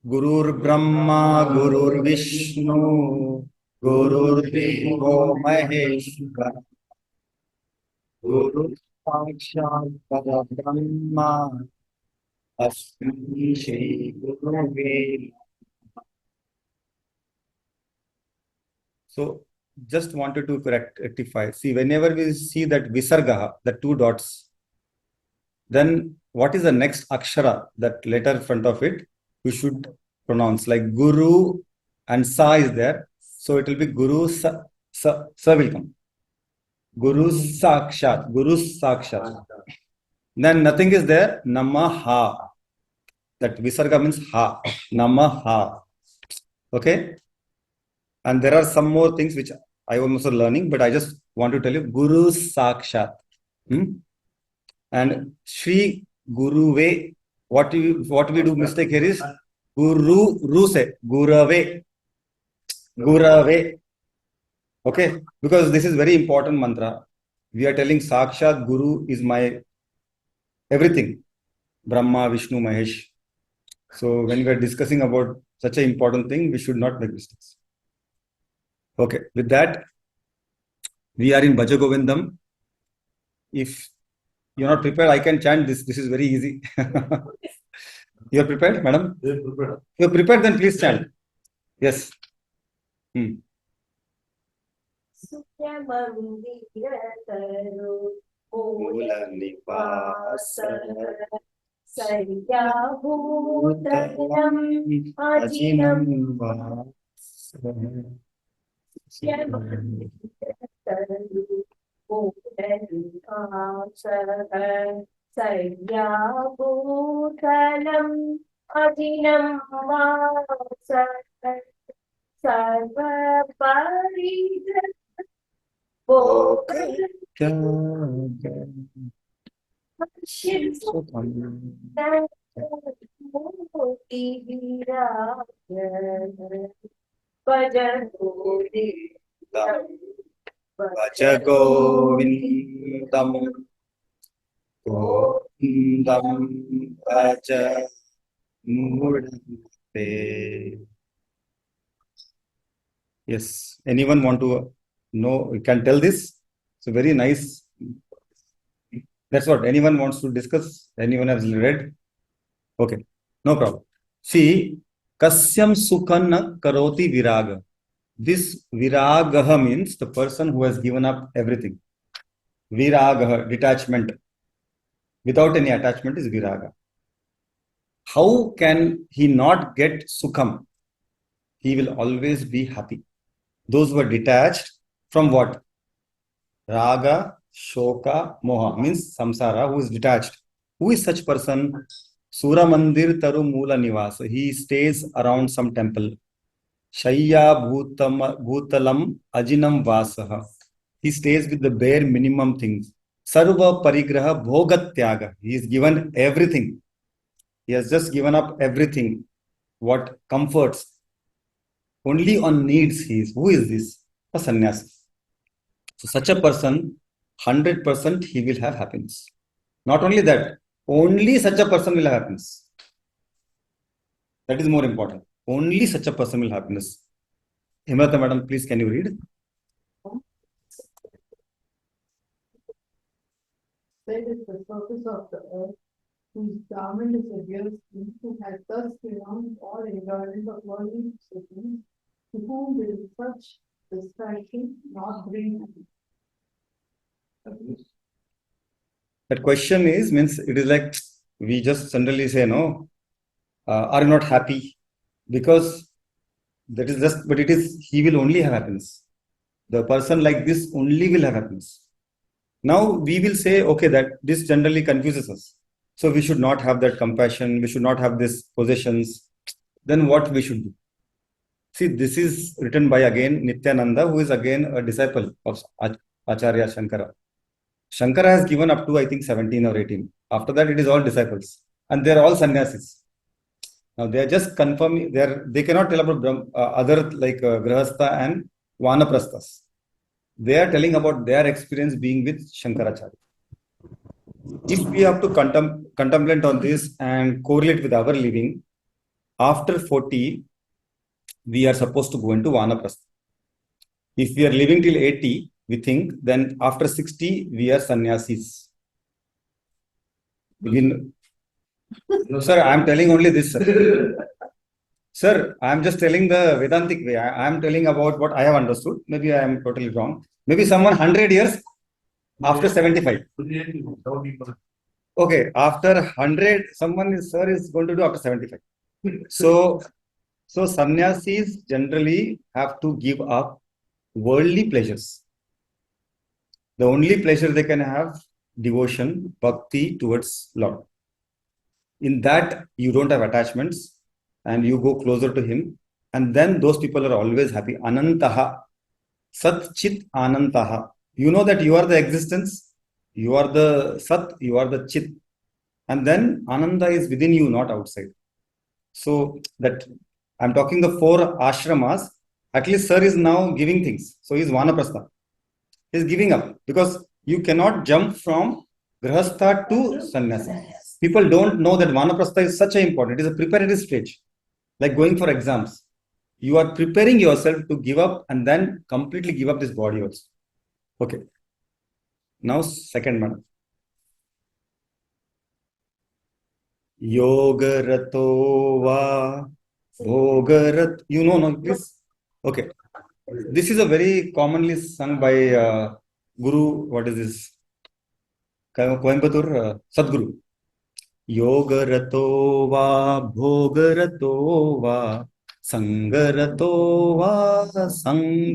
Gurur Brahma, Gurur Vishnu, Gurur Devo Maheshwara, Guru Sakshat Parabrahma, Asmi Shri Guruve. So, just wanted to rectify. See, whenever we see that Visarga, the two dots, then what is the next akshara, that letter in front of it, we should pronounce. Like Guru and Sa is there. So it will be Guru Sa will come. Guru Sakshat. Guru Sakshat. Then nothing is there. Namaha. That Visarga means Ha. Namaha. Okay. And there are some more things which I am also learning, but I just want to tell you Guru Sakshat. And Shri Guruve. What we do mistake here is Ru se Gurave. Gurave. Okay, because this is very important mantra. We are telling Sakshat Guru is my everything. Brahma, Vishnu, Mahesh. So when we are discussing about such an important thing, we should not make mistakes. Okay, with that, we are in Bhaja Govindam. If you're not prepared, I can chant this. This is very easy. You're prepared, madam? Yes, prepared. You're prepared, then please chant. Yes. Mula Nivasa Saryabhutalam Ajinam Saryabhutalam Ajinam Sarva Paridra Bhaja Govindam Govindam Bhaja Mudante. Yes. Anyone want to know? You can tell this. It's a very nice. That's what anyone wants to discuss. Anyone has read? Okay. No problem. See, Kasyam Sukhan Karoti Viraga. This Viragaha means the person who has given up everything. Viragaha, detachment. Without any attachment is Viraga. How can he not get Sukham? He will always be happy. Those who are detached from what? Raga, Shoka, Moha means samsara, who is detached. Who is such person? Sura Mandir Taru Mula Nivasa. He stays around some temple. Shayya Bhutalam Ajinam Vasaha. He stays with the bare minimum things. Sarva Parigraha Bhogatyaga. He is given everything. He has just given up everything. What comforts. Only on needs he is. Who is this? A sannyasi. So such a person, 100% he will have happiness. Not only that, only such a person will have happiness. That is more important. Only such a person will have happiness. Himrata madam, please can you read? Said is the surface of the earth, whose garment is a deer skin, who has thus renounced all enjoyment of worldly possessions, to whom will such distraction not bring happiness. That question is, means it is like, we just generally say, no, are you not happy? Because that is just, but it is, he will only have happiness. The person like this only will have happiness. Now we will say, okay, that this generally confuses us. So we should not have that compassion. We should not have these possessions. Then what we should do? See, this is written by again Nityananda, who is again a disciple of Acharya Shankara. Shankara has given up to, I think, 17 or 18. After that, it is all disciples. And they are all sannyasis. Now, they are just confirming, they cannot tell about other like Grahastha and Vanaprasthas. They are telling about their experience being with Shankaracharya. If we have to contemplate on this and correlate with our living, After 40, we are supposed to go into Vanaprastha. If we are living till 80, we think, then after 60, we are sannyasis. No, sir, I am telling only this, sir. Sir, I am just telling the Vedantic way. I am telling about what I have understood. Maybe I am totally wrong. Maybe someone 100 years after 75. Okay, after 100, someone is, sir, is going to do after 75. So sannyasis generally have to give up worldly pleasures. The only pleasure they can have, devotion, bhakti towards Lord. In that, you don't have attachments and you go closer to Him. And then those people are always happy. Anantaha, Sat Chit Anantaha. You know that you are the existence, you are the Sat, you are the Chit. And then Ananda is within you, not outside. So that I'm talking the 4 ashramas. At least Sir is now giving things. So he's Vanaprastha. He's giving up because you cannot jump from Grihastha to Sannyasa. People don't know that Vanaprastha is such an important. It is a preparatory stage, like going for exams. You are preparing yourself to give up and then completely give up this body also. Okay. Now, second madam. Yogarato va bhogarat. You know, no, this? Okay. This is a very commonly sung by Guru. What is this? Coimbatore, Sadguru. Yogarato va bhogarato va sangarato va sangavihina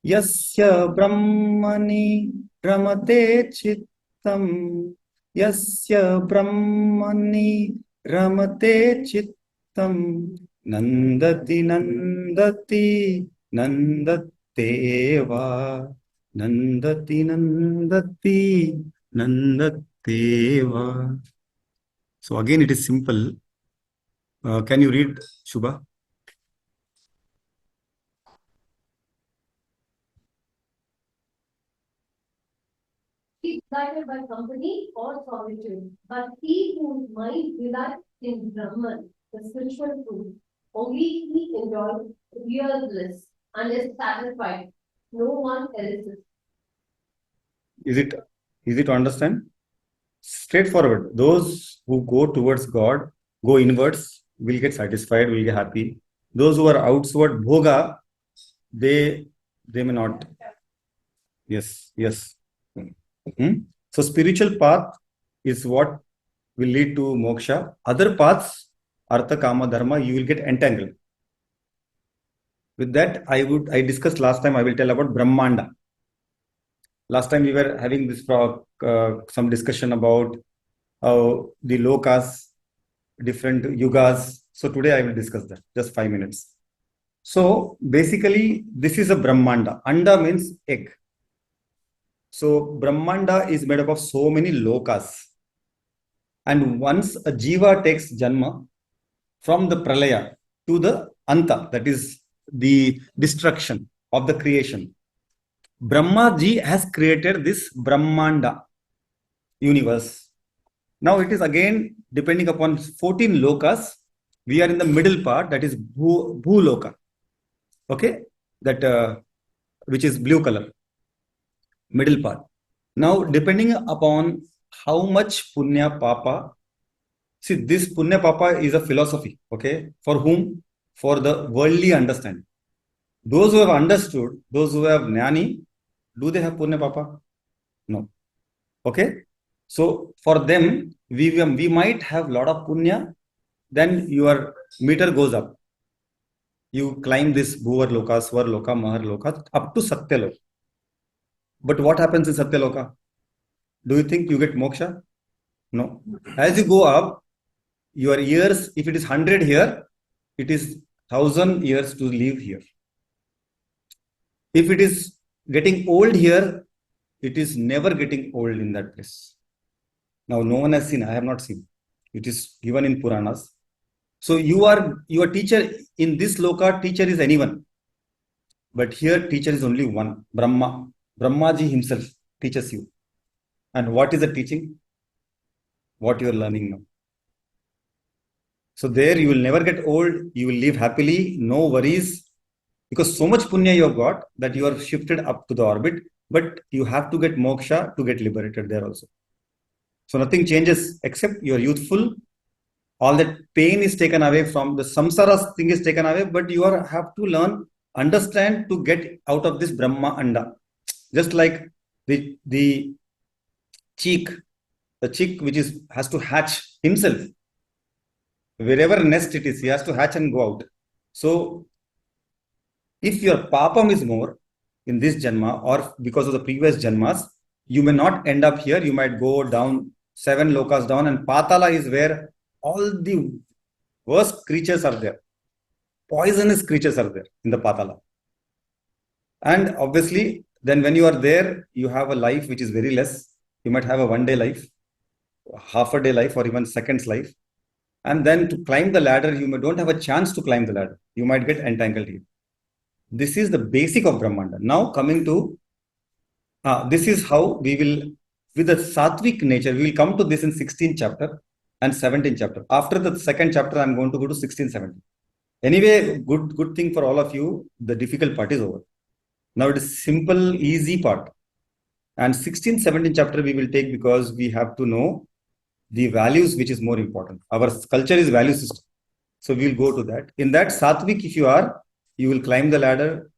yasya brahmani ramate chittam yasya brahmani ramate chittam nandati nandati nandateva nandati nandati nandateva. So again it is simple. Can you read, Shubha? He guided by company or solitude, but he whose mind delights in Brahman, the spiritual truth, only he enjoys real bliss and is satisfied. No one else is. Is it easy to understand? Straightforward. Those who go towards God, go inwards, will get satisfied, will get happy. Those who are outward bhoga, they may not. Yes. So spiritual path is what will lead to moksha. Other paths, artha, kama, dharma, you will get entangled. With that, I discussed last time, I will tell about Brahmanda. Last time we were having this some discussion about the lokas, different yugas. So today I will discuss that, just 5 minutes. So basically, this is a Brahmanda. Anda means egg. So Brahmanda is made up of so many lokas. And once a jiva takes janma, from the pralaya to the anta, that is the destruction of the creation, Brahma ji has created this Brahmanda universe. Now it is again depending upon 14 lokas. We are in the middle part, that is Bhuloka. Okay, that which is blue color, middle part. Now depending upon how much punya papa. See, this punya papa is a philosophy. Okay, for whom? For the worldly understanding. Those who have understood, those who have jnani, do they have punya papa? No. Okay. So for them, we might have lot of punya, then your meter goes up. You climb this Bhuvar Loka, Swar Loka, Mahar Loka up to Satya Loka. But what happens in Satya Loka? Do you think you get moksha? No. As you go up, your years, if it is 100 here, it is 1000 years to live here. If it is getting old here, it is never getting old in that place. Now, no one has seen, I have not seen. It is given in Puranas. So your teacher in this loka, teacher is anyone. But here teacher is only one, Brahma. Brahmaji himself teaches you. And what is the teaching? What you are learning now. So there you will never get old. You will live happily, no worries, because so much punya you have got that you are shifted up to the orbit. But you have to get moksha to get liberated there also. So nothing changes except you are youthful. All that pain is taken away from the samsara thing is taken away, but you have to learn, understand to get out of this Brahma anda. Just like the chick, which has to hatch himself. Wherever nest it is, he has to hatch and go out. So if your papam is more in this janma or because of the previous janmas, you may not end up here. You might go down 7 lokas down, and patala is where all the worst creatures are there. Poisonous creatures are there in the patala. And obviously, then when you are there, you have a life which is very less. You might have a 1 day life, half a day life, or even seconds life. And then to climb the ladder, you don't have a chance to climb the ladder. You might get entangled here. This is the basic of Brahmanda. Now coming to, this is how we will, with the sattvic nature, we will come to this in 16th chapter and 17th chapter. After the second chapter, I'm going to go to 16, 17. Anyway, good thing for all of you, the difficult part is over. Now it is simple, easy part. And 16th, 17th chapter we will take because we have to know the values which is more important. Our culture is value system. So we will go to that. In that sattvic, if you are, you will climb the ladder.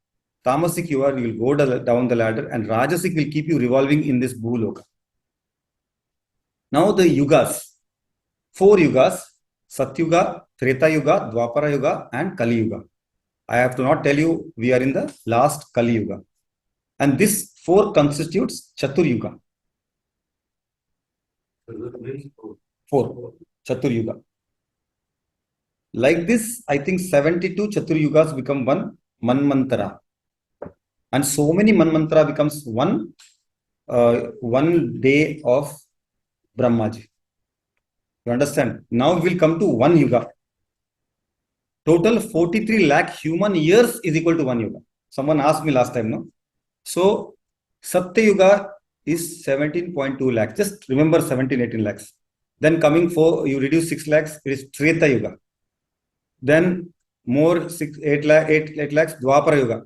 Tamasic you are, you will go down the ladder. And Rajasic will keep you revolving in this bhuloka. Now the yugas. 4 yugas. Satyuga, Treta Yuga, Dwapara Yuga and Kali Yuga. I have to not tell you, we are in the last Kali Yuga. And this 4 constitutes Chatur Yuga. 4. Chatur Yuga. Like this, I think 72 Chatur Yugas become one Manmantara. And so many Manmantara becomes one day of Brahmaji. You understand? Now we will come to 1 Yuga. Total 43 lakh human years is equal to 1 Yuga. Someone asked me last time, no? So, Satya Yuga is 17.2 lakhs. Just remember 17, 18 lakhs. Then coming for, you reduce 6 lakhs, it is Treta Yuga. Then more 8 lakhs, Dwapara Yuga.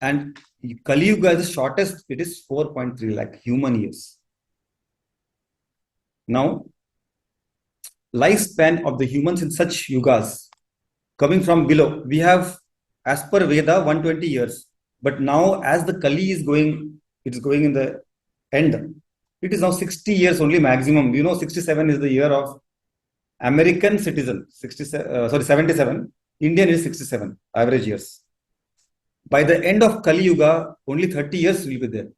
And Kali Yuga is the shortest, it is 4.3 lakh human years. Now, lifespan of the humans in such yugas, coming from below, we have, as per Veda, 120 years. But now, as the Kali is going, it is going in the end. It is now 60 years only maximum. You know, 67 is the year of American citizen. 77. Indian is 67, average years. By the end of Kali Yuga, only 30 years will be there.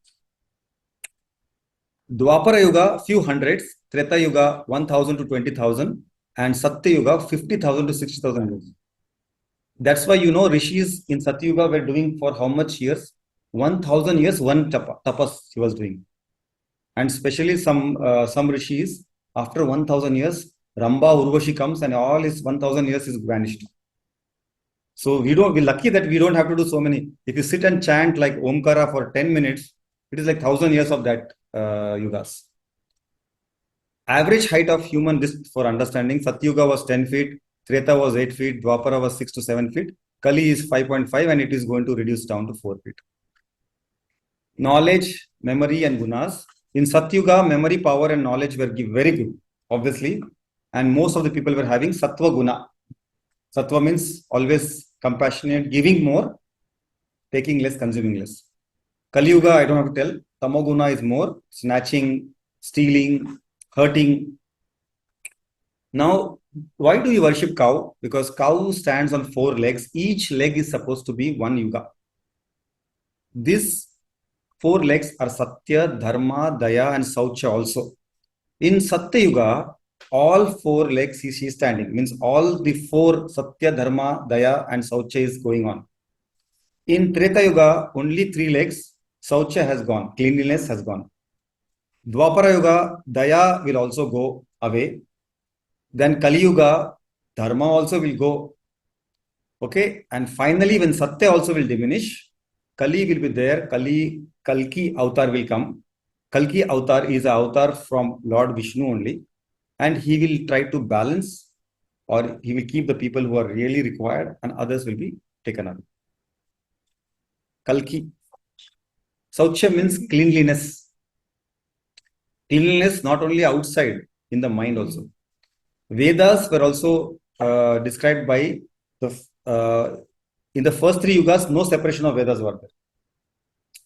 Dwapara Yuga, few hundreds. Treta Yuga, 1,000 to 20,000. And Satya Yuga, 50,000 to 60,000 years. That's why, you know, rishis in Satya Yuga were doing for how much years? 1,000 years, one tapas he was doing. And especially some rishis, after 1,000 years, Ramba Urvashi comes and all his 1,000 years is vanished. So we're lucky that we don't have to do so many. If you sit and chant like Omkara for 10 minutes, it is like 1,000 years of that yugas. Average height of human, this for understanding, Satyuga was 10 feet, Treta was 8 feet, Dwapara was 6 to 7 feet, Kali is 5.5 and it is going to reduce down to 4 feet. Knowledge, memory and gunas. In Satyuga, memory, power and knowledge were very good, obviously. And most of the people were having Sattva guna. Sattva means always compassionate, giving more, taking less, consuming less. Kali Yuga, I don't have to tell. Tamoguna is more, snatching, stealing, hurting. Now, why do you worship cow? Because cow stands on 4 legs. Each leg is supposed to be 1 yuga. These 4 legs are Satya, Dharma, Daya and Saucha also. In Satya Yuga, all 4 legs she is standing. Means all the 4 Satya, Dharma, Daya and Saucha is going on. In Treta Yuga, only 3 legs. Saucha has gone. Cleanliness has gone. Dwapara Yuga, Daya will also go away. Then Kali Yuga, Dharma also will go. Okay. And finally, when Satya also will diminish, Kali will be there. Kalki avatar will come. Kalki avatar is an avatar from Lord Vishnu only. And he will try to balance or he will keep the people who are really required and others will be taken away. Kalki. Saucha means cleanliness. Cleanliness not only outside, in the mind also. Vedas were also described by in the first 3 yugas, no separation of Vedas were there.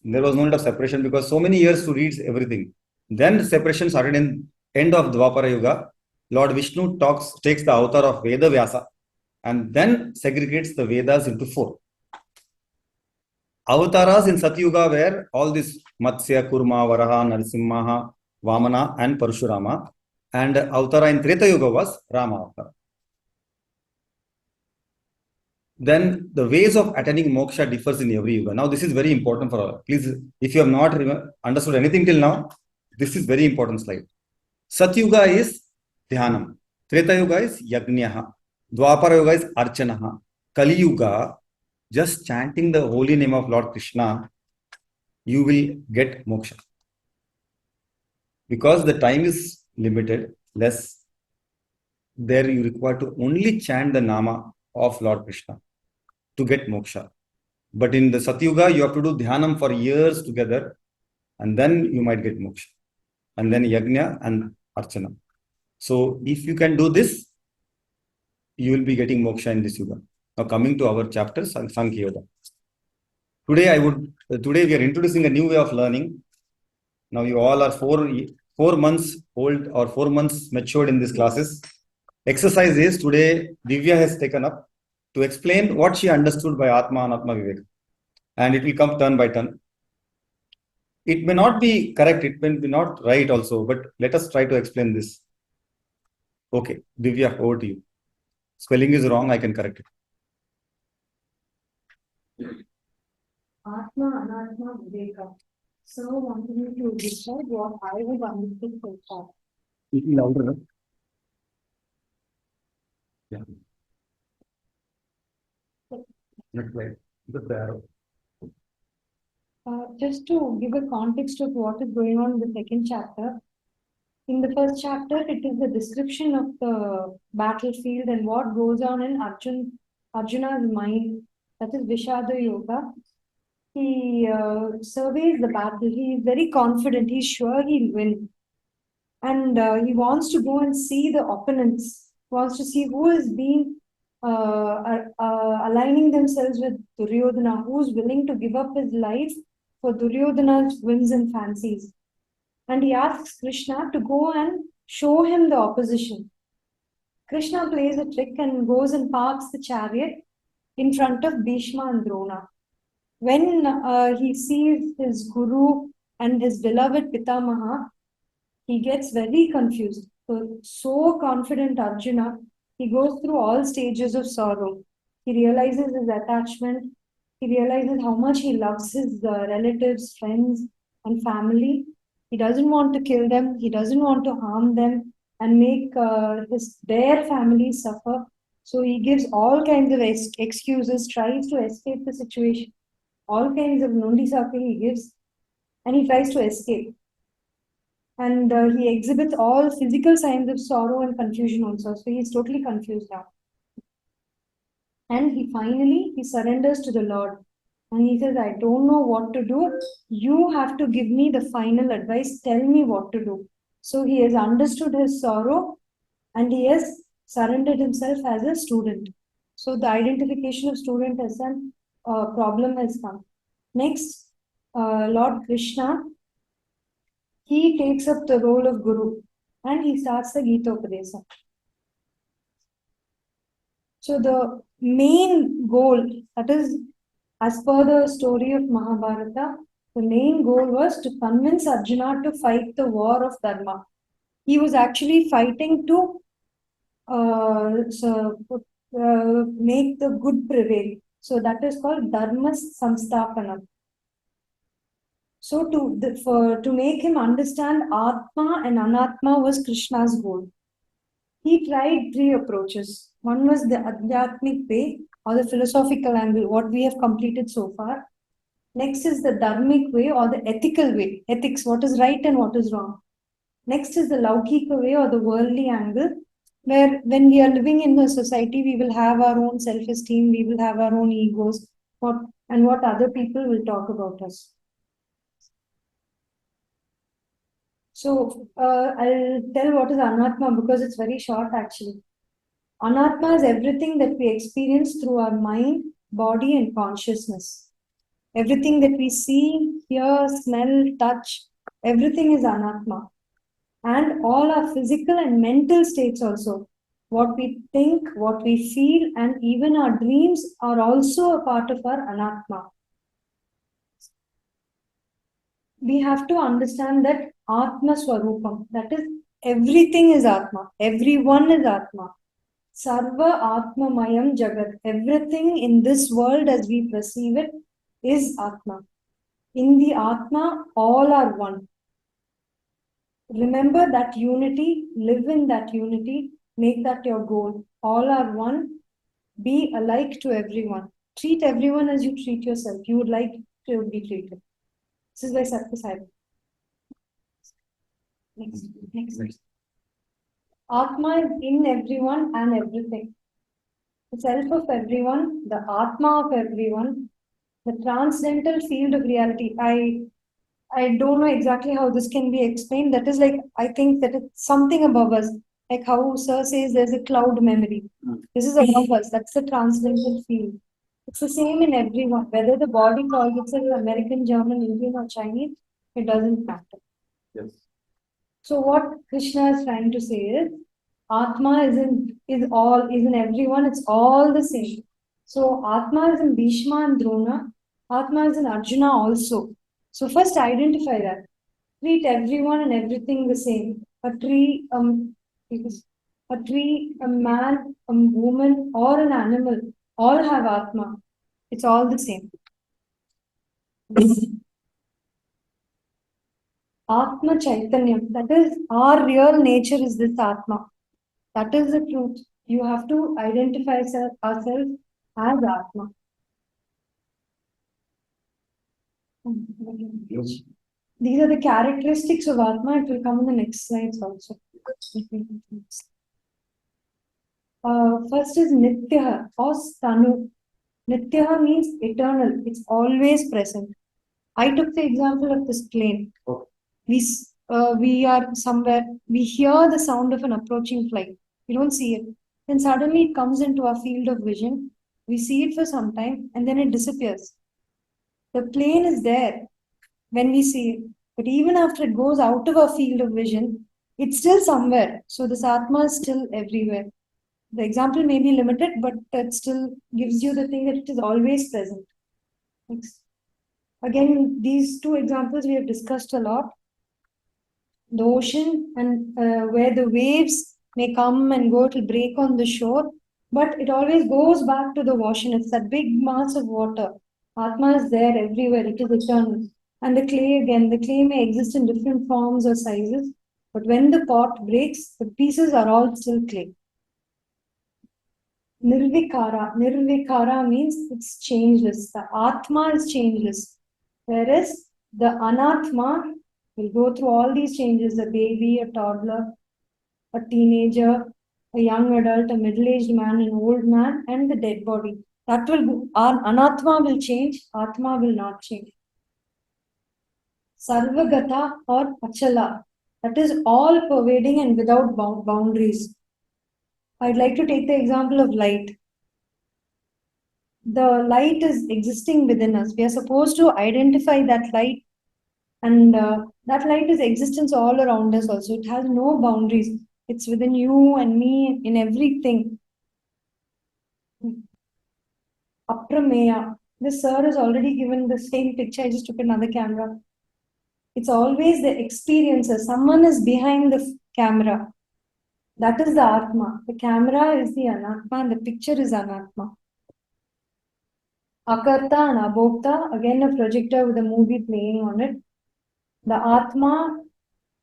There was no need of separation because so many years to read everything. Then separation started in end of Dwapara Yuga. Lord Vishnu takes the avatar of Veda Vyasa and then segregates the Vedas into 4. Avataras in Satyuga were all these Matsya, Kurma, Varaha, Narasimha, Vamana and Parashurama. And Avatara in Treta Yuga was Rama Avatara. Then the ways of attaining moksha differs in every yuga. Now this is very important for all. Please, if you have not understood anything till now, this is very important slide. Satyuga is dhyanam. Treta Yuga is yajnaha. Dwapara Yuga is archanaha. Kali Yuga, just chanting the holy name of Lord Krishna, you will get moksha. Because the time is limited, less, there you require to only chant the nama of Lord Krishna to get moksha. But in the Satyuga, you have to do dhyanam for years together and then you might get moksha. And then yajna and archana. So if you can do this, you will be getting moksha in this yuga. Now coming to our chapter, Sankhya Yoga. Today we are introducing a new way of learning. Now you all are 4 months old or 4 months matured in these classes. Exercise is today Divya has taken up to explain what she understood by Atma and Atma Vivek. And it will come turn by turn. It may not be correct, it may be not right also, but let us try to explain this. Okay, Divya, over to you. Spelling is wrong, I can correct it. Atma, Anatma, Viveka. So wanted me to describe what I would understand so far. Little louder, no? Yeah. Next slide. The arrow. Just to give a context of what is going on in the second chapter. In the first chapter, it is the description of the battlefield and what goes on in Arjuna's mind. That is Vishada Yoga. He surveys the battle. He is very confident. He's sure he'll win. And he wants to go and see the opponents. He wants to see who is being aligning themselves with Duryodhana, who's willing to give up his life for Duryodhana's whims and fancies. And he asks Krishna to go and show him the opposition. Krishna plays a trick and goes and parks the chariot in front of Bhishma and Drona. When he sees his guru and his beloved Pitamaha, he gets very confused. So confident Arjuna, he goes through all stages of sorrow. He realizes his attachment. He realizes how much he loves his relatives, friends, and family. He doesn't want to kill them. He doesn't want to harm them and make their family suffer. So he gives all kinds of excuses, tries to escape the situation. All kinds of nondisaka he gives, and he tries to escape. And he exhibits all physical signs of sorrow and confusion also. So he's totally confused now. And he finally surrenders to the Lord. And he says, I don't know what to do. You have to give me the final advice. Tell me what to do. So he has understood his sorrow and he has surrendered himself as a student. So the identification of student as a problem has come. Next, Lord Krishna, he takes up the role of Guru and he starts the Gita Upadesa. So the main goal, that is, as per the story of Mahabharata, the main goal was to convince Arjuna to fight the war of Dharma. He was actually fighting to make the good prevail. So that is called Dharma Samstapana. So to make him understand Atma and Anatma was Krishna's goal. He tried 3 approaches. One was the Adhyatmic way or the philosophical angle, what we have completed so far. Next is the Dharmic way or the ethical way, ethics, what is right and what is wrong. Next is the Laukika way or the worldly angle. where when we are living in a society, we will have our own self-esteem, we will have our own egos, what other people will talk about us. So I'll tell what is anatma because it's very short actually. Anatma is everything that we experience through our mind, body, and consciousness. Everything that we see, hear, smell, touch, everything is anatma. And all our physical and mental states also. What we think, what we feel, and even our dreams are also a part of our anatma. We have to understand that Atma Swarupam, that is, everything is Atma, everyone is Atma. Sarva Atma Mayam Jagat, everything in this world as we perceive it is Atma. In the Atma, all are one. Remember that unity, live in that unity, make that your goal. All are one, be alike to everyone. Treat everyone as you treat yourself. You would like to be treated. This is by Satya Sai. Next. Atma is in everyone and everything. The self of everyone, the Atma of everyone, the transcendental field of reality. I don't know exactly how this can be explained. That is like, I think that it's something above us. Like how Sir says there's a cloud memory. This is above us. That's the transcendental field. It's the same in everyone. Whether the body calls itself American, German, Indian, or Chinese, it doesn't matter. Yes. So what Krishna is trying to say is, Atma is in everyone. It's all the same. So Atma is in Bhishma and Drona. Atma is in Arjuna also. So first identify that. Treat everyone and everything the same. A tree, a man, a woman, or an animal all have Atma. It's all the same. Atma Chaitanyam, that is, our real nature is this Atma. That is the truth. You have to identify ourselves as Atma. Yes. These are the characteristics of Atma. It will come in the next slides also. First is Nitya or Stanu. Nitya means eternal. It's always present. I took the example of this plane. Okay. We are somewhere, we hear the sound of an approaching flight. We don't see it. Then suddenly it comes into our field of vision. We see it for some time and then it disappears. The plane is there when we see it. But even after it goes out of our field of vision, it's still somewhere. So this Atma is still everywhere. The example may be limited, but it still gives you the thing that it is always present. Next. Again, these two examples we have discussed a lot. The ocean and where the waves may come and go, it will break on the shore, but it always goes back to the ocean. It's that big mass of water. Atma is there everywhere. It is eternal. And the clay again, the clay may exist in different forms or sizes, but when the pot breaks, the pieces are all still clay. Nirvikara means it's changeless. The Atma is changeless. Whereas the Anatma will go through all these changes, a baby, a toddler, a teenager, a young adult, a middle-aged man, an old man, and the dead body. Our Anatma will change, Atma will not change. Sarvagata or Achala, that is all pervading and without boundaries. I'd like to take the example of light. The light is existing within us. We are supposed to identify that light, and that light is existence all around us also. It has no boundaries. It's within you and me, in everything. Aprameya. This sir has already given the same picture. I just took another camera. It's always the experiencer. Someone is behind the camera. That is the Atma. The camera is the Anatma and the picture is Anatma. Akarta and Abhokta, again a projector with a movie playing on it. The Atma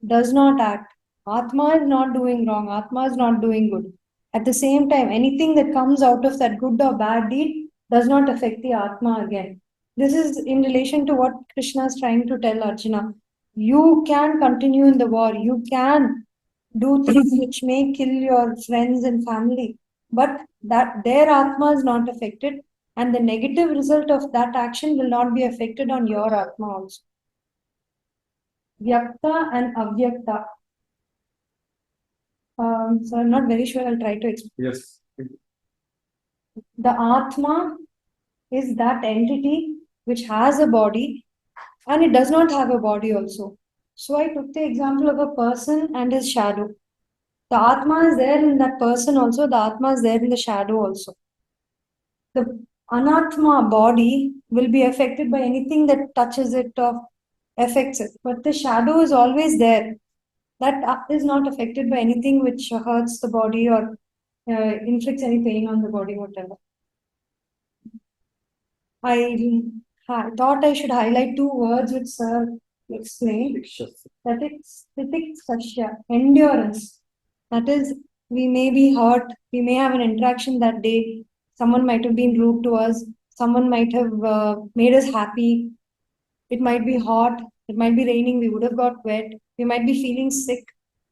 does not act. Atma is not doing wrong. Atma is not doing good. At the same time, anything that comes out of that good or bad deed does not affect the Atma again. This is in relation to what Krishna is trying to tell Arjuna. You can continue in the war. You can do things which may kill your friends and family, but that their atma is not affected, and the negative result of that action will not be affected on your atma also. Vyakta and avyakta. So I'm not very sure. I'll try to explain. Yes. The atma is that entity which has a body and it does not have a body also. So I took the example of a person and his shadow. The atma is there in that person also, the atma is there in the shadow also. The anatma body will be affected by anything that touches it or affects it, but the shadow is always there. That is not affected by anything which hurts the body or inflicts any pain on the body, whatever. I thought I should highlight two words which Sir explained. That is titikshasya, endurance. That is, we may be hurt, we may have an interaction that day, someone might have been rude to us, someone might have made us happy, it might be hot, it might be raining, we would have got wet, we might be feeling sick,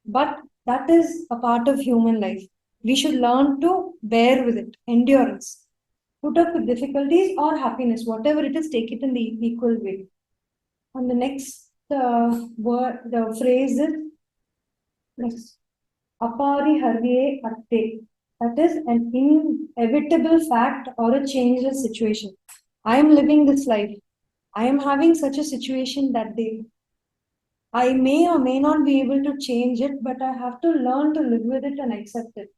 but that is a part of human life. We should learn to bear with it, endurance. Put up with difficulties or happiness, whatever it is, take it in the equal way. And the next word, the phrase is next, apariharye atte. That is an inevitable fact or a changeless situation. I am living this life. I am having such a situation that day. I may or may not be able to change it, but I have to learn to live with it and accept it.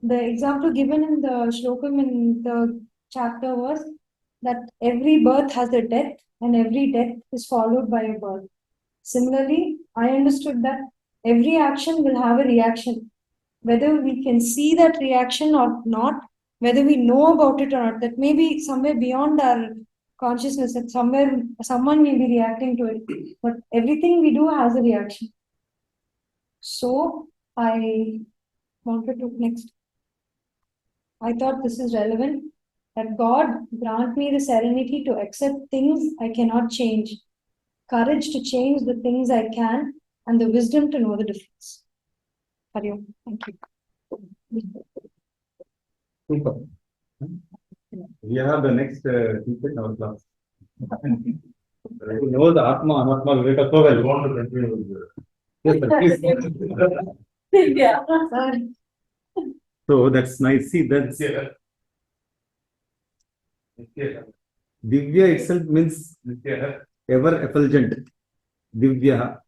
The example given in the shlokam in the chapter was that every birth has a death and every death is followed by a birth. Similarly, I understood that every action will have a reaction. Whether we can see that reaction or not, whether we know about it or not, that may be somewhere beyond our consciousness, that somewhere someone may be reacting to it. But everything we do has a reaction. So I wanted to next. I thought this is relevant, that God grant me the serenity to accept things I cannot change, courage to change the things I can, and the wisdom to know the difference. Hari Om. Thank you. Super. We have the next teacher in our class. You know the Atma, Anatma, Viveka so well. Want to continue with the... Yes, sir, please. Yeah. Sorry. So that's nice. See, that's Divya itself means ever effulgent. Divya.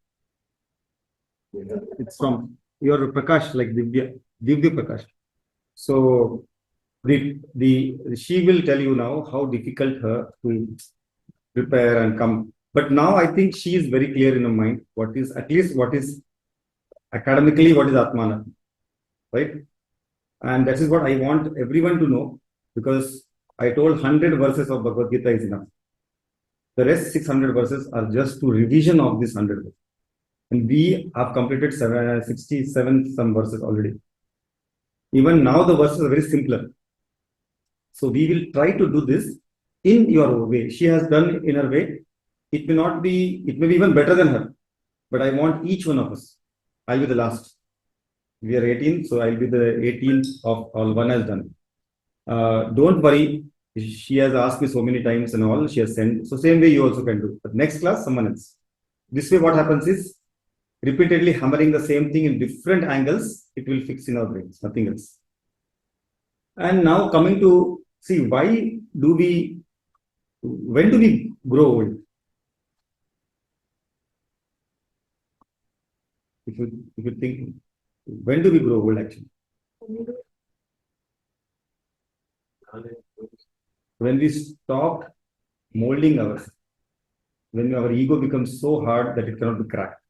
It's from your Prakash, like Divya Prakash. So she will tell you now how difficult her to prepare and come. But now I think she is very clear in her mind what is academically what is Atmana, right? And that is what I want everyone to know, because I told 100 verses of Bhagavad Gita is enough. The rest 600 verses are just to revision of this 100 verses. And we have completed 67 some verses already. Even now the verses are very simpler. So we will try to do this in your way. She has done in her way. It may be even better than her. But I want each one of us. I'll be the last. We are 18, so I'll be the 18th of all one has done. Don't worry. She has asked me so many times and all. She has sent. So same way you also can do. But next class, someone else. This way what happens is, repeatedly hammering the same thing in different angles, it will fix in our brains, nothing else. And now coming to see, when do we grow old? If you think, when do we grow old actually? When we stop molding ourselves, when our ego becomes so hard that it cannot be cracked.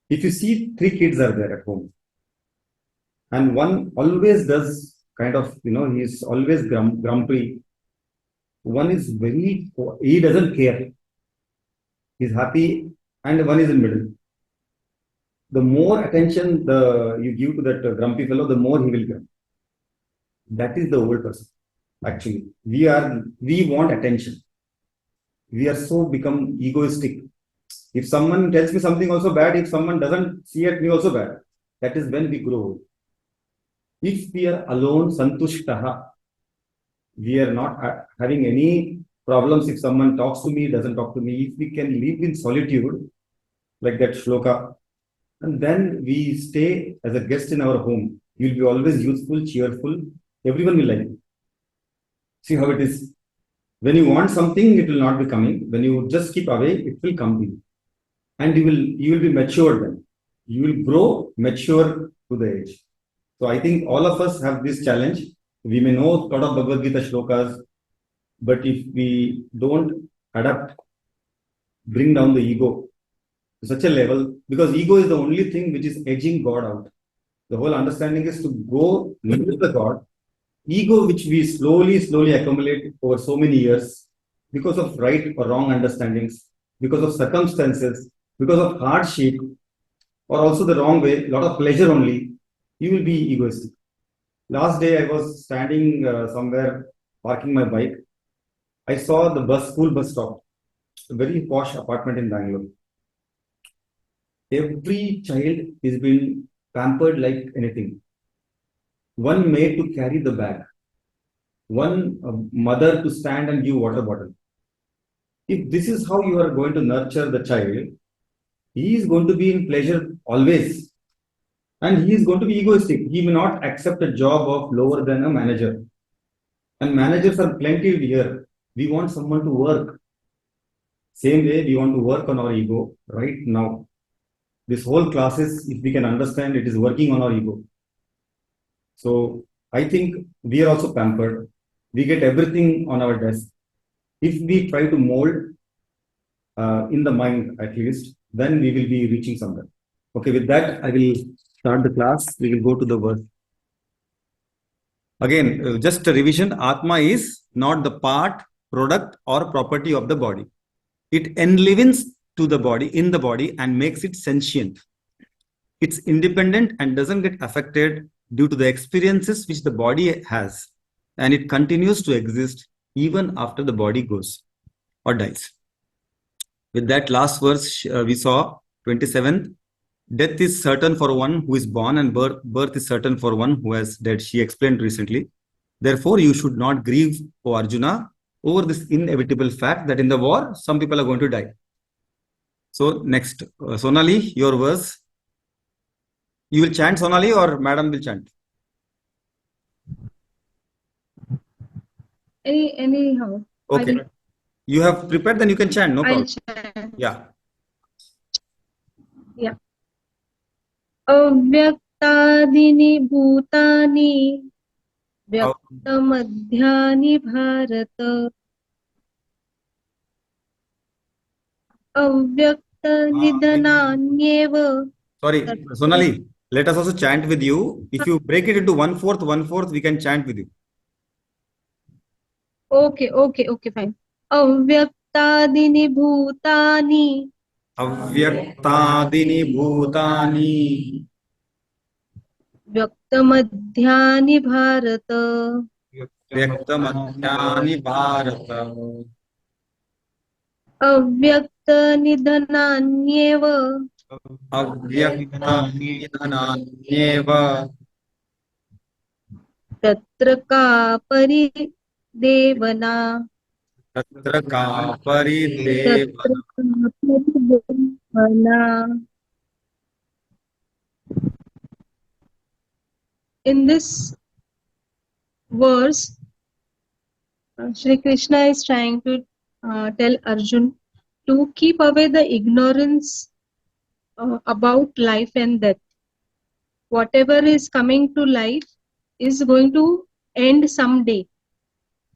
If you see 3 kids are there at home, and one always does kind of, he's always grumpy. One is he doesn't care. He's happy, and one is in middle. The more attention you give to that grumpy fellow, the more he will grump. That is the old person. Actually, we want attention. We are so become egoistic. If someone tells me something also bad, if someone doesn't see it, me also bad. that is when we grow. If we are alone, santushtaha, we are not having any problems. If someone talks to me, doesn't talk to me, if we can live in solitude, like that shloka, and then we stay as a guest in our home, you'll be always youthful, cheerful, everyone will like you. See how it is. When you want something, it will not be coming. When you just keep away, it will come to you. And you will be matured then. You will grow mature to the age. So I think all of us have this challenge. We may know a lot of Bhagavad Gita shlokas, but if we don't adapt, bring down the ego to such a level, because ego is the only thing which is edging God out. The whole understanding is to go near the God. Ego, which we slowly accumulate over so many years because of right or wrong understandings, because of circumstances, because of hardship, or also the wrong way, a lot of pleasure only, you will be egoistic. Last day I was standing somewhere parking my bike. I saw the school bus stop, a very posh apartment in Bangalore. Every child is being pampered like anything. One maid to carry the bag, one mother to stand and give water bottle. If this is how you are going to nurture the child, he is going to be in pleasure always. And he is going to be egoistic. He may not accept a job of lower than a manager. And managers are plenty here. We want someone to work. Same way, we want to work on our ego right now. This whole classes, if we can understand, it is working on our ego. So I think we are also pampered. We get everything on our desk. If we try to mold in the mind at least, then we will be reaching somewhere. Okay, with that, I will start the class. We will go to the verse. Again, just a revision. Atma is not the part, product, or property of the body. It enlivens to the body, in the body, and makes it sentient. It's independent and doesn't get affected due to the experiences which the body has. And it continues to exist even after the body goes or dies. With that last verse, we saw 27th. Death is certain for one who is born, and birth is certain for one who has died. She explained recently. Therefore, you should not grieve, O Arjuna, over this inevitable fact that in the war, some people are going to die. So next, Sonali, your verse. You will chant, Sonali, or Madam will chant? Anyhow. Okay. You have prepared, then you can chant, no problem. I'll chant. Yeah. Yeah. Avyaktadini bhutani vyaktamadhyani bharata avyaktanidhananyeva. Sorry, Sonali, let us also chant with you. If you break it into 1/4, we can chant with you. Okay, fine. Avyaktadini bhutani Avyaktadini bhutani vyaktamadhyani bharata vyaktamadhyani bharata avyaktanidhananyeva avyaktanidhananyeva तत्र का परिदेवना tatra ka paridevana. In this verse, Shri Krishna is trying to tell Arjun to keep away the ignorance about life and death. Whatever is coming to life is going to end someday.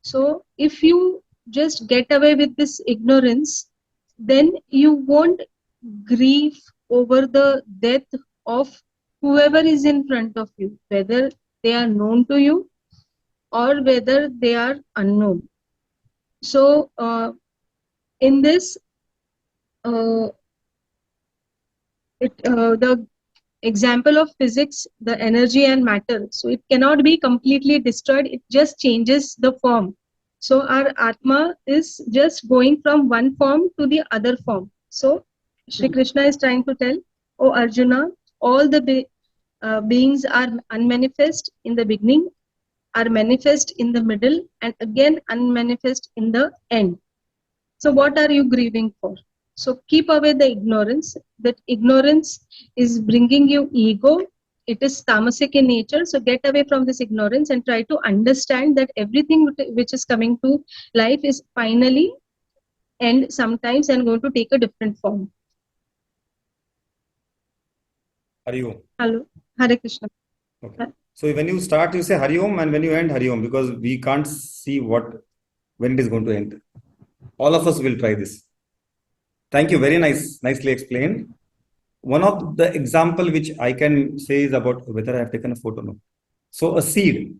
So if you just get away with this ignorance, then you won't grieve over the death of whoever is in front of you, whether they are known to you or whether they are unknown. So in this, the example of physics, the energy and matter, so it cannot be completely destroyed, it just changes the form. So our Atma is just going from one form to the other form. So Shri Krishna is trying to tell, oh Arjuna, all the beings are unmanifest in the beginning, are manifest in the middle, and again unmanifest in the end. So what are you grieving for? So keep away the ignorance. That ignorance is bringing you ego. It is tamasic in nature. So get away from this ignorance and try to understand that everything which is coming to life is finally end sometimes and going to take a different form. Hari Om. Hello, Hare Krishna. Okay. So when you start, you say Hari Om, and when you end, Hari Om, because we can't see when it is going to end. All of us will try this. Thank you. Very nice. Nicely explained. One of the example which I can say is about whether I have taken a photo or not. So a seed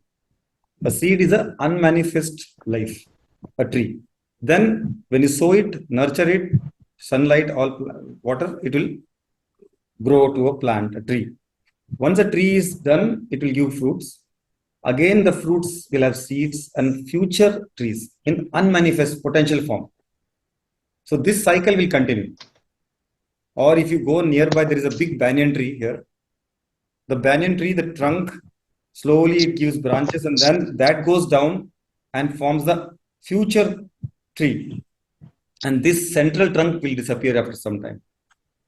is an unmanifest life, a tree. Then when you sow it, nurture it, sunlight, water, it will grow to a plant, a tree. Once a tree is done, it will give fruits. Again, the fruits will have seeds and future trees in unmanifest potential form. So this cycle will continue. Or if you go nearby, there is a big banyan tree here. The banyan tree, the trunk, slowly it gives branches, and then that goes down and forms the future tree. And this central trunk will disappear after some time.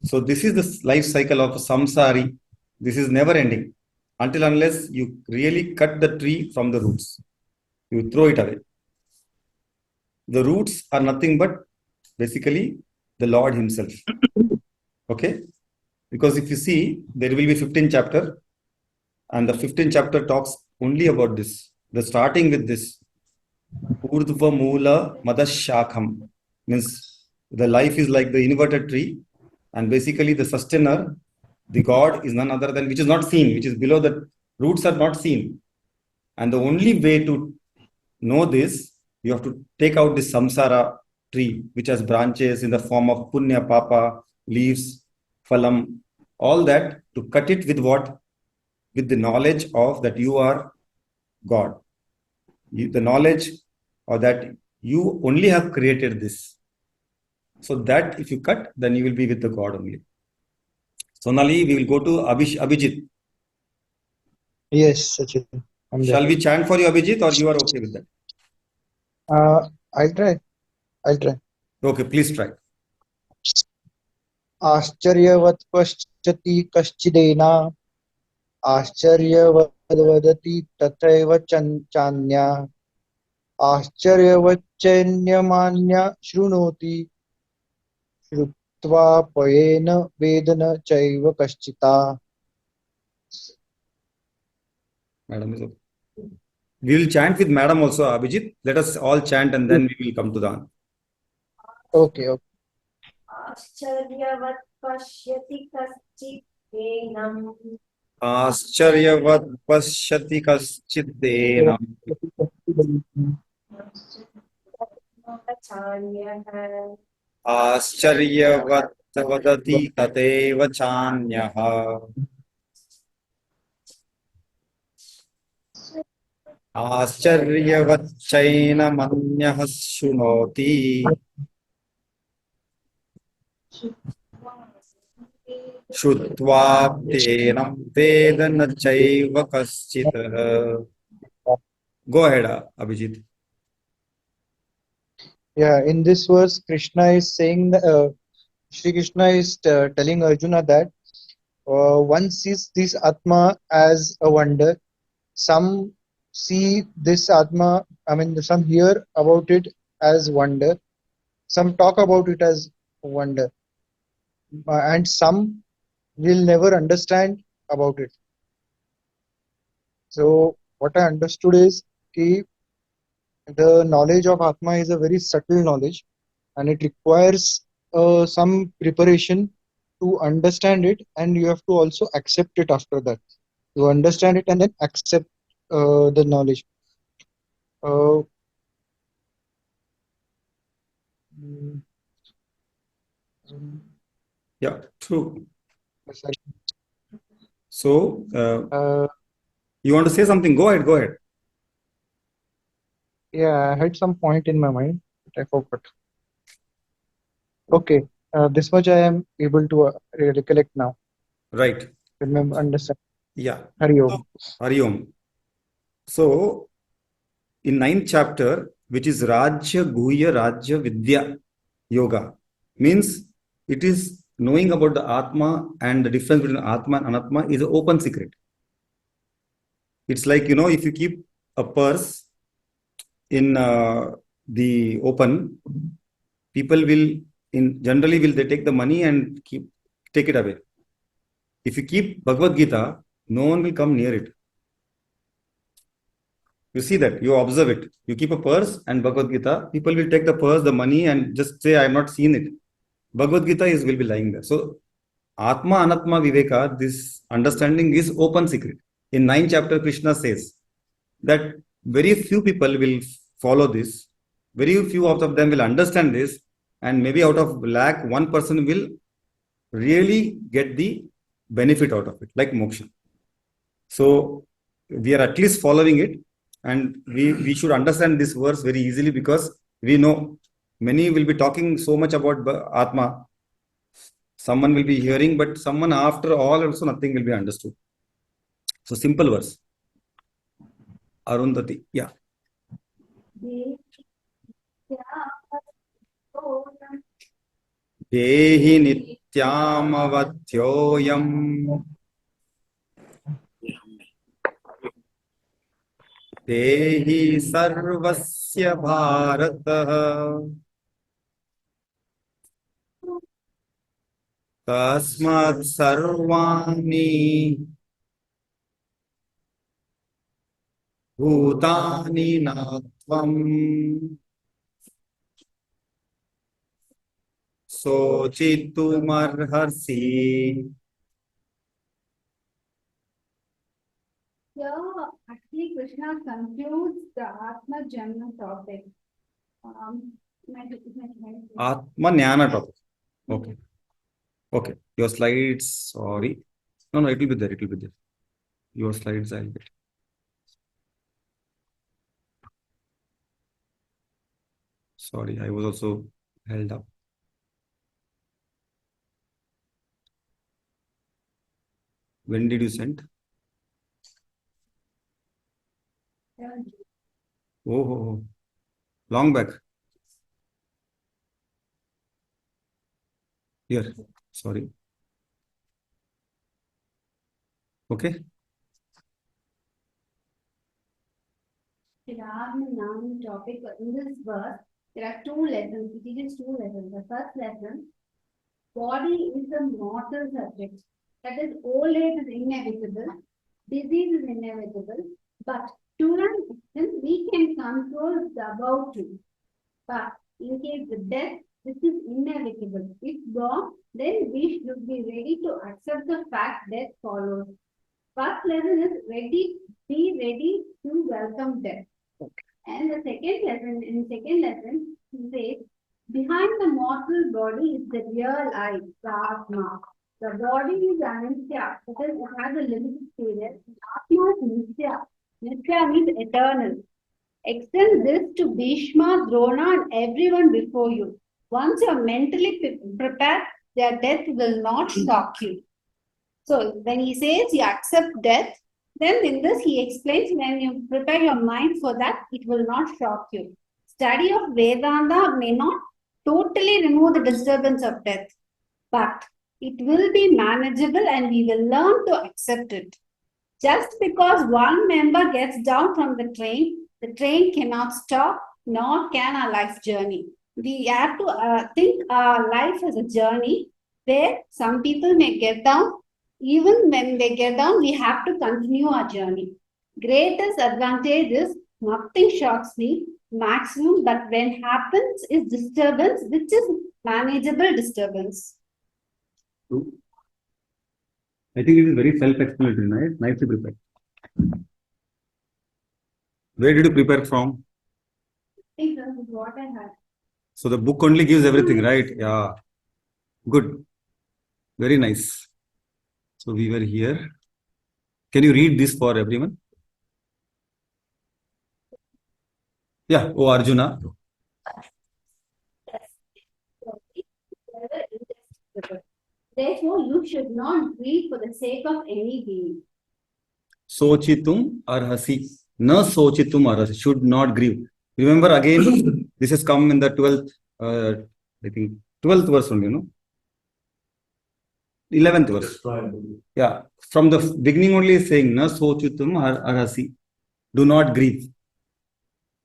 So this is the life cycle of samsari. This is never ending until unless you really cut the tree from the roots. You throw it away. The roots are nothing but basically the Lord himself. Okay? Because if you see, there will be 15th chapter, and the 15th chapter talks only about this. The starting with this. Urdhva Moola Madashakham means the life is like the inverted tree, and basically the sustainer, the God, is none other than which is not seen, which is below the roots are not seen. And the only way to know this, you have to take out this samsara tree, which has branches in the form of punya, papa, leaves, phalam, all that, to cut it with what? With the knowledge of that you are God. The knowledge or that you only have created this. So that if you cut, then you will be with the God only. Sonali, we will go to Abhijit. Yes, Sachin. I'm there. Shall we chant for you, Abhijit, or you are okay with that? I'll try. Okay, please try. आश्चर्यवत् पश्यति कश्चिदेना आश्चर्यवद् वदति तथैव चान्या आश्चर्यवच्चैन्यमान्या शृणोति श्रुत्वा पयेन वेद न चैव कश्चिता. Madam is okay. We will chant with Madam also, Abhijit. Let us all chant and then we will come to the answer. Okay. Ascharyavat pashyati kaschidhenam. Ascharyavat pashyati kaschidena. Achanyah. Ascharyavat vadati tateva chanyaha. Ascharyavat chainamanyah shunoti. Shrutva vedana chaiva kaschitah. Go ahead, Abhijit. Yeah, in this verse, Krishna is saying Shri Krishna is telling Arjuna that one sees this Atma as a wonder. Some see this Atma, some hear about it as wonder. Some talk about it as wonder. And some will never understand about it. So what I understood is that the knowledge of Atma is a very subtle knowledge, and it requires some preparation to understand it, and you have to also accept it after that. You understand it and then accept the knowledge. Yeah, true. So, you want to say something? Go ahead. Yeah, I had some point in my mind, but I forgot. Okay, this much I am able to recollect now. Right. Remember, understand. Yeah. Hari Om. Hari Om. So, in 9th chapter, which is Rajya Guhya Rajya Vidya Yoga, means it is knowing about the Atma, and the difference between Atma and Anatma is an open secret. It's like, if you keep a purse in the open, people will, generally, will they take the money and take it away. If you keep Bhagavad Gita, no one will come near it. You see that, you observe it. You keep a purse and Bhagavad Gita, people will take the purse, the money, and just say, I have not seen it. Bhagavad Gita will be lying there. So, Atma, Anatma, Viveka, this understanding is open secret. In 9th chapter, Krishna says that very few people will follow this. Very few of them will understand this. And maybe out of lakh, one person will really get the benefit out of it, like moksha. So, we are at least following it. And we should understand this verse very easily, because we know many will be talking so much about Atma. Someone will be hearing, but someone after all also nothing will be understood. So simple verse. Arundhati. Yeah. Dehi nityamavatyoyam Dehi sarvasya bharatah Tasmat sarvani bhutani natvam Sochitumarharsi. Here, actually, Krishna concludes the Atma Janma topic. Atma Jnana topic. Okay. Okay. Your slides, sorry. No, it will be there. It will be there. Your slides, I'll get. Sorry, I was also held up. When did you send? Oh, long back. Here, sorry. Okay. Topic in this verse, there are two lessons. It teaches two lessons. The first lesson, body is a mortal subject. That is, old age is inevitable, disease is inevitable, but to an extent we can control the above two. But in case the death, this is inevitable. If gone, then we should be ready to accept the fact death follows. First lesson is be ready to welcome death. And the second lesson, he says, behind the mortal body is the real I, the Atma. The body is anantya, that is, it has a limited period. Atma is nitya. Nitya means eternal. Extend this to Bhishma, Drona, and everyone before you. Once you are mentally prepared, their death will not shock you. So when he says you accept death, then in this he explains, when you prepare your mind for that, it will not shock you. Study of Vedanta may not totally remove the disturbance of death, but it will be manageable and we will learn to accept it. Just because one member gets down from the train cannot stop, nor can our life journey. We have to think our life as a journey where some people may get down. Even when they get down, we have to continue our journey. Greatest advantage is nothing shocks me, maximum, but when happens is disturbance, which is manageable disturbance. I think it is very self-explanatory, right? Nicely prepared. Where did you prepare from? I think that is what I had. So the book only gives everything, right? Yeah. Good. Very nice. So we were here. Can you read this for everyone? Yeah. Oh, Arjuna. Therefore, you should not grieve for the sake of any being. sochitum arhasi. Na sochitum arhasi. Should not grieve. Remember again, this has come in the 12th, I think, 12th verse only, no? 11th verse. Yeah. From the beginning only is saying, na sochitum arhasi. Do not grieve.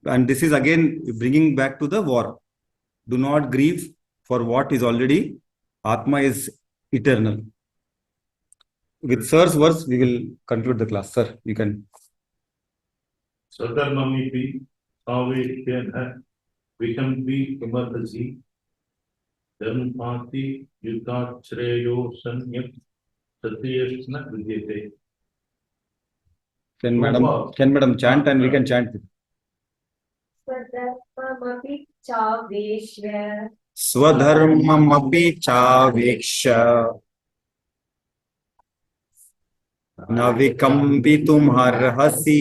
And this is again bringing back to the war. Do not grieve for what is already. Atma is eternal. With Sir's verse, we will conclude the class. Sir, you can. Sadarmamipi, Savekyana, Vikampi, Kimatasi, Dharmapati, Yutachreyo, Sanyat, Satyashna, Vidyate. Can madam chant and we can chant it. Swadharmamapi chaveshya. Swadharmamapi chavekshya navikampitum harhasi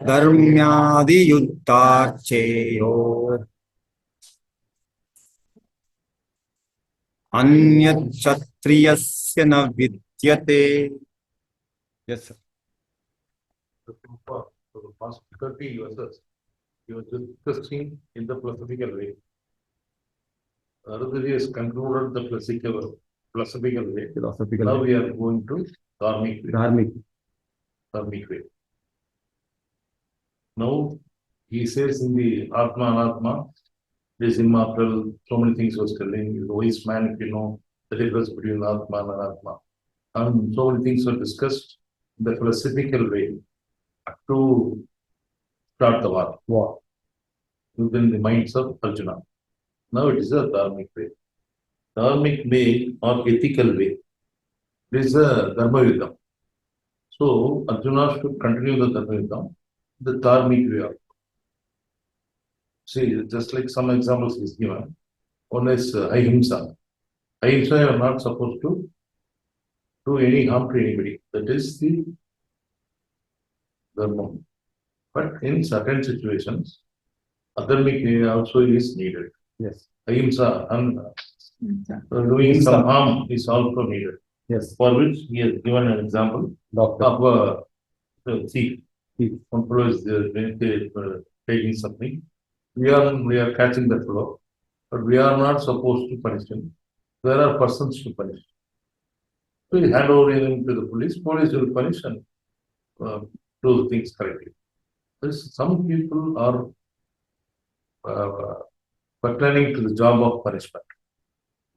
dharmyadi yuddhacheyo anyachatriyasya na vidyate. Yes, sir. For the past 30 verses, he was discussing in the philosophical way. Arjuna has concluded the philosophical way. Now we are going to dharmic way. Now he says in the Atma Anatma, it is immortal, so many things was telling. The wise man, if you know the difference between Atma and Anatma. And so many things were discussed in the philosophical way to start the war within the minds of Arjuna. Now it is a dharmic way. Dharmic way or ethical way. This is a dharma yuddham. So Arjuna should continue the dharma yuddham, the dharmic way. See, just like some examples is given. One is ahimsa. Ahimsa, you are not supposed to do any harm to anybody. That is the dharma. But in certain situations, adharmic way also is needed. Yes. Ahimsa and doing some harm is also needed. Yes. For which he has given an example of a thief. One fellow is taking something. We are catching that fellow, but we are not supposed to punish him. There are persons to punish. So we hand over him to the police. Police will punish and do things correctly. Some people are pertaining to the job of punishment.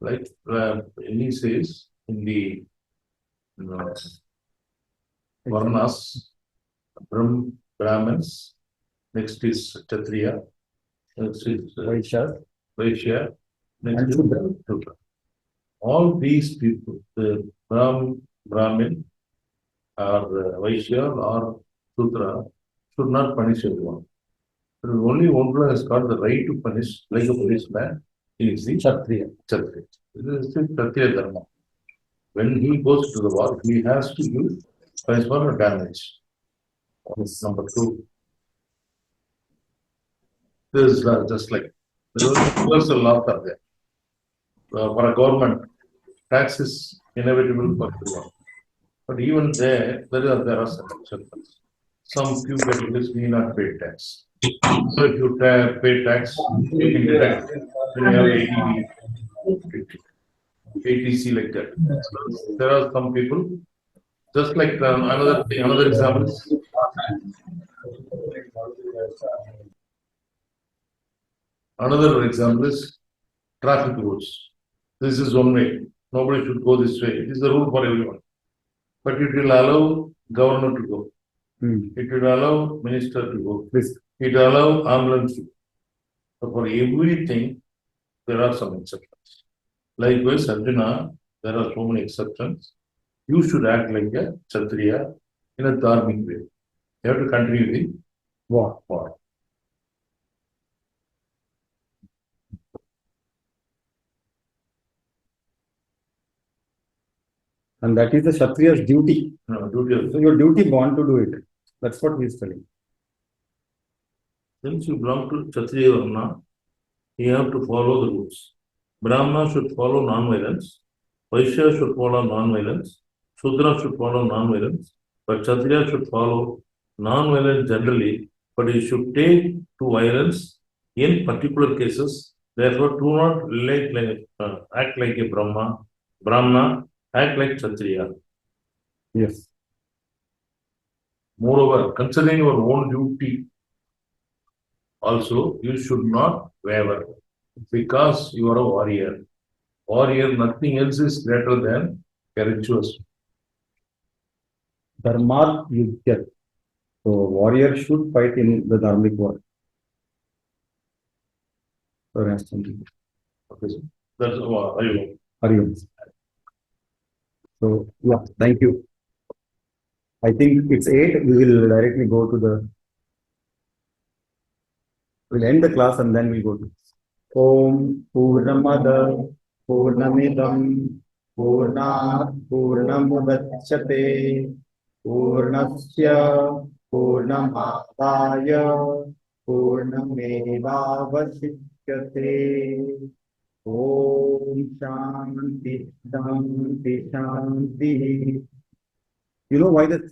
Like he says in the Varnas, Brahmins, next is Kshatriya, next is Vaishya, next is Shudra. All these people, the Brahmin or Vaishya or Shudra, should not punish everyone. There is only one who has got the right to punish, like a policeman, is the Kshatriya. This is the Kshatriya Dharma. When he goes to the war, he has to give punishment or damage. Number 2. This is just like there was universal laws are there. For a government, tax is inevitable for everyone. But even there are some exceptions. Some few categories need not pay tax. So if you pay tax, you can deduct. You have ATC like that. There are some people, just like another example is traffic rules. This is one way. Nobody should go this way. It is the rule for everyone. But it will allow governor to go. It will allow minister to go. It will allow ambulance to go. So for everything, there are some exceptions. Likewise, Arjuna, there are so many exceptions. You should act like a Kshatriya in a dharmic way. You have to continue the war. And that is the Kshatriya's duty. No, duty. So your duty want to do it. That's what he is telling. Since you belong to Kshatriya Varna, you have to follow the rules. Brahma should follow non-violence. Vaishya should follow non-violence, Shudra should follow non-violence, but Kshatriya should follow non-violence generally, but he should take to violence in particular cases. Therefore, do not act like a Brahmana, act like Kshatriya. Yes. Moreover, considering your own duty, also you should not waver because you are a warrior. Warrior, nothing else is greater than courageous. Dharma Yudhyat. So warrior should fight in the dharmic war. So that's something. Okay, sir. That's Hari Hariom. So yeah, thank you. I think it's 8. We will directly go to the. We'll end the class and then we'll go to. Om Purnamada Purnamidam Purnat Purnamudachyate Purnasya Purnamadaya Purnamevavasishyate. Om Shanti Shanti Shanti. You know why the three